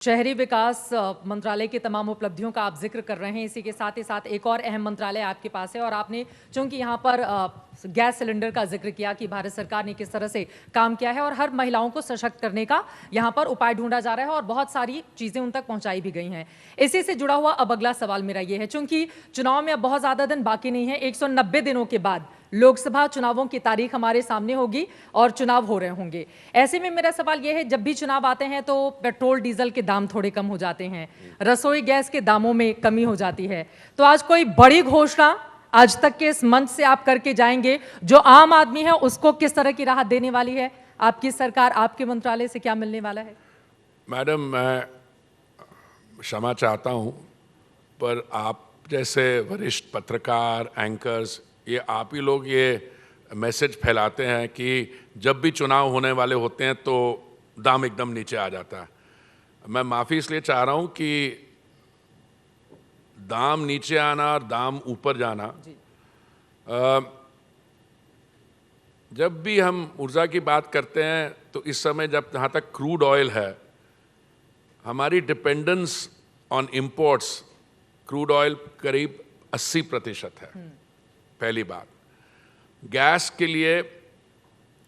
शहरी विकास मंत्रालय की तमाम उपलब्धियों का आप जिक्र कर रहे हैं। इसी के साथ ही साथ एक और अहम मंत्रालय आपके पास है और आपने चूंकि यहाँ पर गैस सिलेंडर का जिक्र किया कि भारत सरकार ने किस तरह से काम किया है और हर महिलाओं को सशक्त करने का यहाँ पर उपाय ढूंढा जा रहा है और बहुत सारी चीजें उन तक पहुंचाई भी गई हैं। इसी से जुड़ा हुआ अब अगला सवाल मेरा ये है, चूंकि चुनाव में अब बहुत ज्यादा दिन बाकी नहीं है, 190 दिनों के बाद लोकसभा चुनावों की तारीख हमारे सामने होगी और चुनाव हो रहे होंगे। ऐसे में मेरा सवाल यह है, जब भी चुनाव आते हैं तो पेट्रोल डीजल के दाम थोड़े कम हो जाते हैं, रसोई गैस के दामों में कमी हो जाती है, तो आज कोई बड़ी घोषणा आज तक के इस मंच से आप करके जाएंगे जो आम आदमी है उसको किस तरह की राहत देने वाली है? आपकी सरकार, आपके मंत्रालय से क्या मिलने वाला है? मैडम, मैं क्षमा चाहता हूं, पर आप जैसे वरिष्ठ पत्रकार, एंकर्स, ये आप ही लोग ये मैसेज फैलाते हैं कि जब भी चुनाव होने वाले होते हैं तो दाम एकदम नीचे आ जाता है। मैं माफ़ी इसलिए चाह रहा हूं कि दाम नीचे आना और दाम ऊपर जाना, जब भी हम ऊर्जा की बात करते हैं तो इस समय जब जहाँ तक क्रूड ऑयल है, हमारी dependence on imports crude oil करीब 80% है। पहली बात, गैस के लिए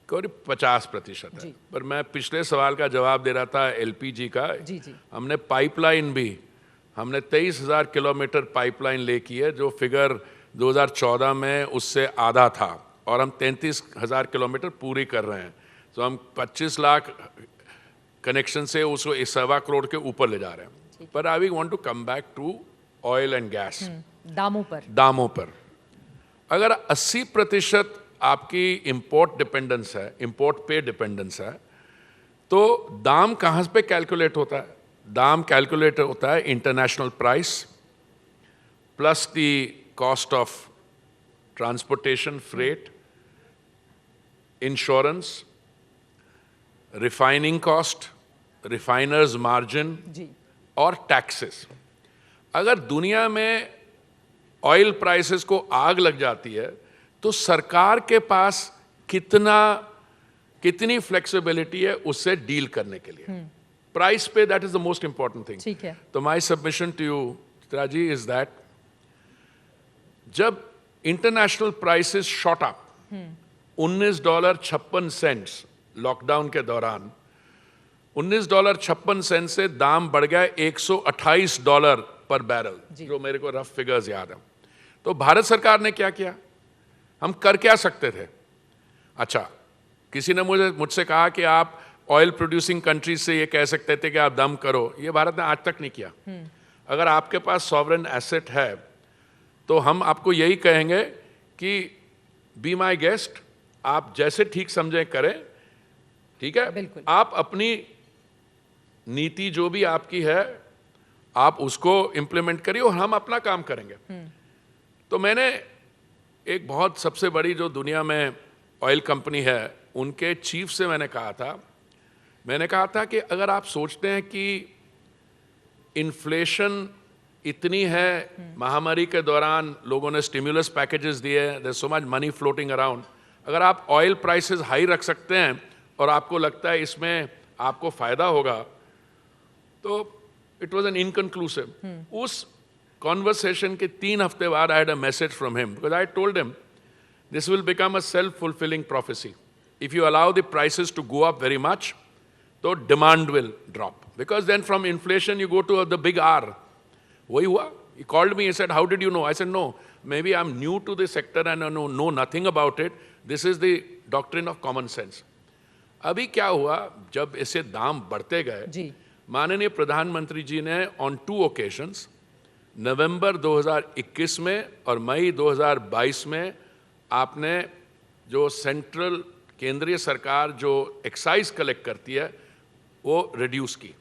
करीब 50% है। पर मैं पिछले सवाल का जवाब दे रहा था एलपीजी का। हमने पाइपलाइन भी, हमने 23,000 किलोमीटर पाइपलाइन ले की है, जो फिगर 2014 में उससे आधा था, और हम 33,000 किलोमीटर पूरी कर रहे हैं। तो हम 25 लाख कनेक्शन से उसको 1.25 करोड़ के ऊपर ले जा रहे हैं। पर I want to come back to oil and gas. दामों पर अगर 80% आपकी इंपोर्ट डिपेंडेंस है, इंपोर्ट पे डिपेंडेंस है, तो दाम कहाँ पे कैलकुलेट होता है? दाम कैलकुलेट होता है international price plus the cost of transportation, freight, insurance, refining cost, refiners margin और टैक्सेस। अगर दुनिया में ऑयल प्राइसेस को आग लग जाती है तो सरकार के पास कितनी फ्लेक्सिबिलिटी है उससे डील करने के लिए? प्राइस पे, that is the most important thing. ठीक है। तो my submission to you Chitra ji is that जब international prices shot up $19.56 lockdown के दौरान, $19.56 से दाम बढ़ गया $128 पर बैरल, जो मेरे को रफ फिगर्स याद है। तो भारत सरकार ने क्या किया? हम कर क्या सकते थे? अच्छा, किसी ने मुझसे कहा कि आप ऑयल प्रोड्यूसिंग कंट्रीज से ये कह सकते थे कि आप दम करो। ये भारत ने आज तक नहीं किया। अगर आपके पास सॉवरेन एसेट है तो हम आपको यही कहेंगे कि बी माई गेस्ट, आप जैसे ठीक समझें करें। ठीक है, आप अपनी नीति जो भी आपकी है आप उसको इंप्लीमेंट करिए और हम अपना काम करेंगे। तो मैंने एक बहुत सबसे बड़ी जो दुनिया में ऑयल कंपनी है उनके चीफ से मैंने कहा था कि अगर आप सोचते हैं कि इन्फ्लेशन इतनी है, महामारी के दौरान लोगों ने स्टिमुलस पैकेजेस दिए, there so much money floating around, अगर आप ऑयल प्राइसेस हाई रख सकते हैं और आपको लगता है इसमें आपको फायदा होगा, तो इट वॉज एन इनकन्क्लूसिव। उस कॉन्वर्सेशन के 3 हफ्ते बाद I had a message from him, because I told him this will become a self fulfilling prophecy. If you allow the prices to go up very much, तो demand will drop, because then from inflation you go to the big R. वही हुआ। He called me, he said, how did you know? I said, no, maybe I'm new to this sector and I know nothing about it. This is the doctrine of common sense. अभी क्या हुआ, जब ऐसे दाम बढ़ते गए, माननीय प्रधानमंत्री जी ने ऑन 2 occasions, नवंबर 2021 में और मई 2022 में, आपने जो सेंट्रल केंद्रीय सरकार जो एक्साइज कलेक्ट करती है वो रिड्यूस की,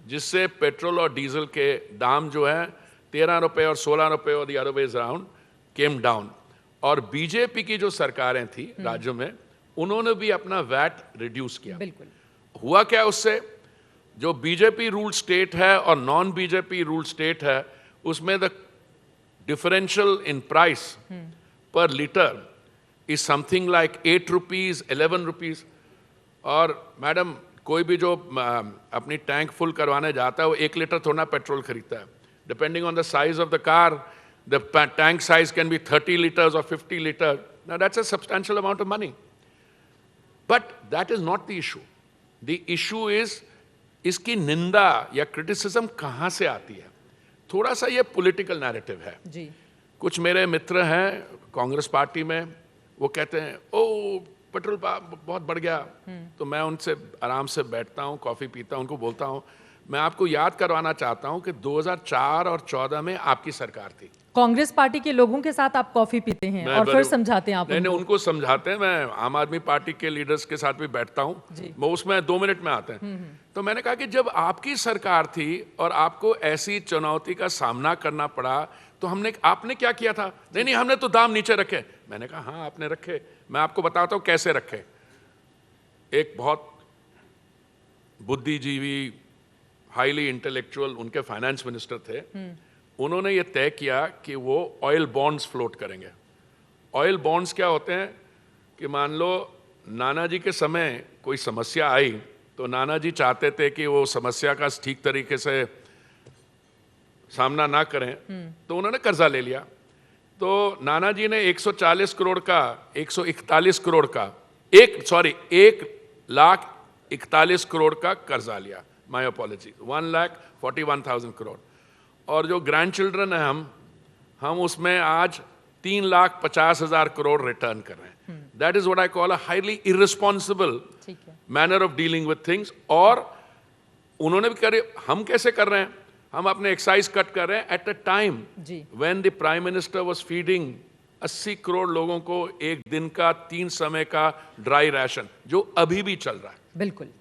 जिससे पेट्रोल और डीजल के दाम जो है 13 रुपए और 16 रुपए और the other ways around came down. और बीजेपी की जो सरकारें थी राज्यों में, उन्होंने भी अपना वैट रिड्यूस किया। हुआ क्या उससे? जो बीजेपी रूल स्टेट है और नॉन बीजेपी रूल स्टेट है, उसमें द डिफरेंशियल इन प्राइस पर litre is something like 8 rupees, 11 rupees. और मैडम, कोई भी जो अपनी टैंक फुल करवाने जाता है वो 1 लीटर थोड़ा पेट्रोल खरीदता है. Depending on the size of the car, the tank size can be 30 liters or 50 liters. Now that's a substantial amount of money. But that is not the issue. The issue is इसकी निंदा या criticism कहाँ से आती है. थोड़ा सा ये पॉलिटिकल नैरेटिव है. जी. कुछ मेरे मित्र हैं कांग्रेस पार्टी में, वो कहते हैं ओ पेट्रोल बहुत बढ़ गया. तो मैं उनसे आराम से बैठता हूँ, कॉफ़ी पीता हूँ, उनको बोलता हूँ मैं आपको याद करवाना चाहता हूँ कि 2004 और 14 में आपकी सरकार थी. कांग्रेस पार्टी के लोगों के साथ आप कॉफी पीते हैं और फिर समझाते हैं आप? नहीं, उनको समझाते हैं. मैं आम आदमी पार्टी के लीडर्स के साथ भी बैठता हूँ, वो उसमें 2 मिनट में आते हैं. तो मैंने कहा कि जब आपकी सरकार थी और आपको ऐसी चुनौती का सामना करना पड़ा तो आपने क्या किया था? नहीं, हमने तो दाम नीचे रखे. मैंने कहा हाँ आपने रखे, मैं आपको बताता हूँ कैसे रखे. एक बहुत बुद्धिजीवी, हाईली इंटेलेक्चुअल उनके फाइनेंस मिनिस्टर थे. उन्होंने ये तय किया कि वो ऑयल बॉन्ड्स फ्लोट करेंगे. ऑयल बॉन्ड्स क्या होते हैं कि मान लो नाना जी के समय कोई समस्या आई तो नाना जी चाहते थे कि वो समस्या का ठीक तरीके से सामना ना करें, तो उन्होंने कर्जा ले लिया. तो नाना जी ने 140 करोड़ का 141 करोड़ का 1,41 करोड़ का कर्जा लिया. My apology, 1,41,000 crore. और जो ग्रैंड चिल्ड्रन है हम उसमें आज 3,50,000 करोड़ रिटर्न कर रहे हैं. That is what I call a highly irresponsible manner of dealing with things. और उन्होंने भी करे, हम कैसे कर रहे हैं? हम अपने एक्साइज कट कर रहे हैं at a time when the prime minister was feeding 80 crore लोगों को एक दिन का 3 समय का ड्राई राशन, जो अभी भी चल रहा है. बिल्कुल.